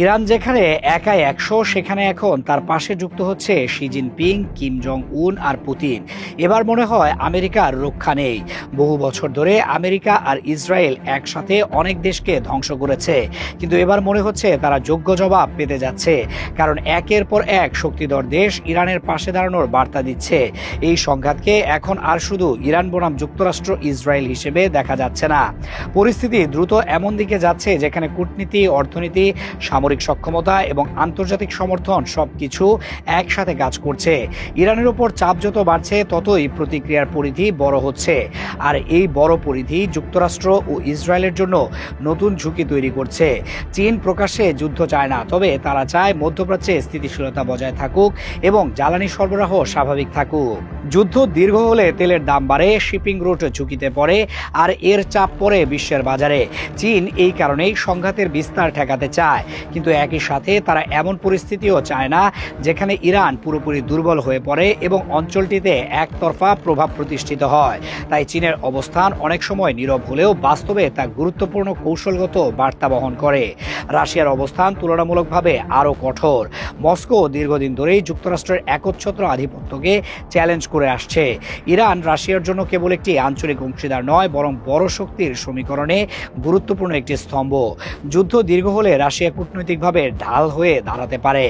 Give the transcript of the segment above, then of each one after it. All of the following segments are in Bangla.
ইরান যেখানে একাই ১০০, সেখানে এখন তার পাশে যুক্ত হচ্ছে শি জিনপিং, কিম জং উন আর পুতিন। এবার মনে হয় আমেরিকার রক্ষা নেই। বহু বছর ধরে আমেরিকা আর ইসরায়েল একসাথে অনেক দেশকে ধ্বংস করেছে, কিন্তু এবার মনে হচ্ছে তারা যোগ্য জবাব পেতে যাচ্ছে, কারণ একের পর এক শক্তিধর দেশ ইরানের পাশে দাঁড়ানোর বার্তা দিচ্ছে। এই সংঘাতকে এখন আর শুধু ইরান বনাম যুক্তরাষ্ট্র ইসরায়েল হিসেবে দেখা যাচ্ছে না। পরিস্থিতি দ্রুত এমন দিকে যাচ্ছে যেখানে কূটনীতি, অর্থনীতি, সামরিক সক্ষমতা এবং আন্তর্জাতিক সমর্থন সবকিছু একসাথে কাজ করছে। ইরানের উপর চাপ যত বাড়ছে ততই প্রতিক্রিয়ার পরিধি বড় হচ্ছে, আর এই বড় পরিধি যুক্তরাষ্ট্র ও ইসরায়েলের জন্য নতুন ঝুঁকি তৈরি করছে। চীন প্রকাশ্যে যুদ্ধ চায় না, তবে তারা চায় মধ্যপ্রাচ্যে স্থিতিশীলতা বজায় থাকুক এবং জ্বালানি সরবরাহ স্বাভাবিক থাকুক। যুদ্ধ দীর্ঘ হলে তেলের দাম বাড়ে, শিপিং রুট ঝুঁকিতে পড়ে, আর এর চাপ পড়ে বিশ্বের বাজারে। চীন এই কারণেই সংঘাতের বিস্তার ঠেকাতে চায়, কিন্তু একই সাথে তারা এমন পরিস্থিতিও চায় না যেখানে ইরান পুরোপুরি দুর্বল হয়ে পড়ে এবং অঞ্চলটিতে একতরফা প্রভাব প্রতিষ্ঠিত হয়। তাই চীনের অবস্থান অনেক সময় নীরব হলেও বাস্তবে তা গুরুত্বপূর্ণ কৌশলগত বার্তা বহন করে। রাশিয়ার অবস্থান তুলনামূলকভাবে আরও কঠোর। মস্কো দীর্ঘদিন ধরেই যুক্তরাষ্ট্রের একচ্ছত্র আধিপত্যকে চ্যালেঞ্জ করে আসছে। ইরান রাশিয়ার জন্য কেবল একটি আঞ্চলিক অংশীদার নয়, বরং বড় শক্তির সমীকরণে গুরুত্বপূর্ণ একটি স্তম্ভ। যুদ্ধ দীর্ঘ হলে রাশিয়া কূটনৈতিকভাবে ঢাল হয়ে দাঁড়াতে পারে,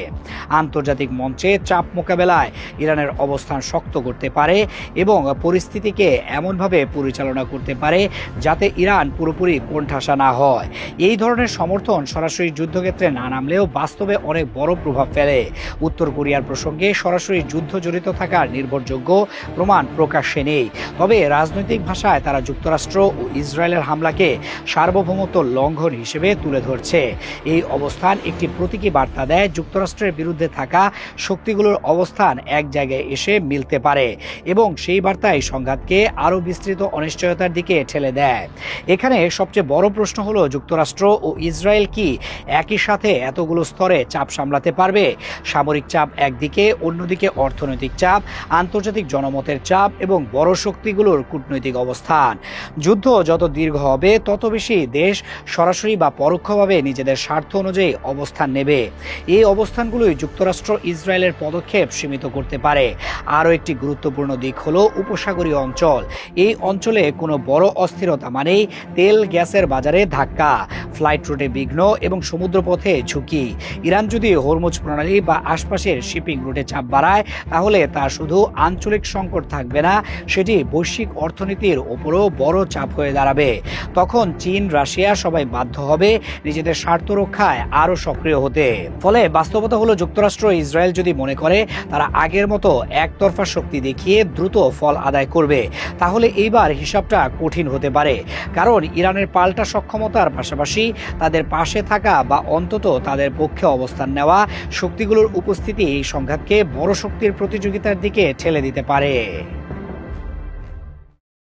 আন্তর্জাতিক মঞ্চে চাপ মোকাবেলায় ইরানের অবস্থান শক্ত করতে পারে এবং পরিস্থিতিকে এমনভাবে পরিচালনা করতে পারে যাতে ইরান পুরোপুরি কোণঠাসা না হয়। এই ধরনের সমর্থন সরাসরি যুদ্ধক্ষেত্রে না নামলেও বাস্তবে অনেক বড় প্রভাব ফেলে। উত্তর কোরিয়ার প্রসঙ্গে সরাসরি যুদ্ধ জড়িত থাকার নির্ভরযোগ্য প্রমাণ প্রকাশ্যে নেই, তবে রাজনৈতিক ভাষায় তারা যুক্তরাষ্ট্র ও ইসরায়েলের হামলাকে সার্বভৌমত্ব লঙ্ঘন হিসেবে তুলে ধরছে। এই অবস্থান একটি প্রতীকী বার্তা দেয় যুক্তরাষ্ট্রের বিরুদ্ধে থাকা শক্তিগুলোর অবস্থান এক জায়গায় এসে মিলতে পারে, এবং সেই বার্তায় সংঘাতকে আরও বিস্তৃত অনিশ্চয়তার দিকে ঠেলে দেয়। এখানে সবচেয়ে বড় প্রশ্ন হলো, যুক্তরাষ্ট্র ও ইসরায়েল কি একই সাথে এতগুলো স্তরে চাপ সামলাতে পারবে? সামরিক চাপ একদিকে, অন্যদিকে অর্থনৈতিক চাপ, আন্তর্জাতিক জনমতের চাপ এবং বড় শক্তিগুলোর কূটনৈতিক অবস্থান। যুদ্ধ যত দীর্ঘ হবে তত বেশি দেশ সরাসরি বা পরোক্ষভাবে নিজেদের স্বার্থ অনুযায়ী অবস্থান নেবে। এই অবস্থানগুলোই যুক্তরাষ্ট্র ইসরায়েলের পদক্ষেপ সীমিত করতে পারে। আরও একটি গুরুত্বপূর্ণ দিক হলো উপসাগরীয় অঞ্চল। এই অঞ্চলে কোনো বড় অস্থিরতা মানেই তেল গ্যাসের বাজারে ধাক্কা, ফ্লাইট রুটে বিঘ্ন এবং সমুদ্রপথে ঝুঁকি। ইরান যদি হরমুজ প্রণালী বা আশপাশের শিপিং রুটে চাপ বাড়ায়, তাহলে তা শুধু আঞ্চলিক সংকট থাকবে না, সেটি বৈশ্বিক অর্থনীতির ওপরও বড় চাপ হয়ে দাঁড়াবে। তখন চীন, রাশিয়া সবাই বাধ্য হবে নিজেদের স্বার্থ রক্ষায় আরও সক্রিয় হতে। ফলে বাস্তবতা হলো, যুক্তরাষ্ট্র ইসরায়েল যদি মনে করে তারা আগের মতো একতরফা শক্তি দেখিয়ে দ্রুত ফল আদায় করবে, তাহলে এইবার হিসাবটা কঠিন হতে পারে। কারণ ইরানের পাল্টা সক্ষমতার পাশাপাশি তাদের পাশে থাকা বা অন্তত তাদের পক্ষে অবস্থান নেওয়া শক্তিগুলোর উপস্থিতি এই সংঘাতকে বড় শক্তির প্রতিযোগিতার দিকে ঠেলে দিতে পারে।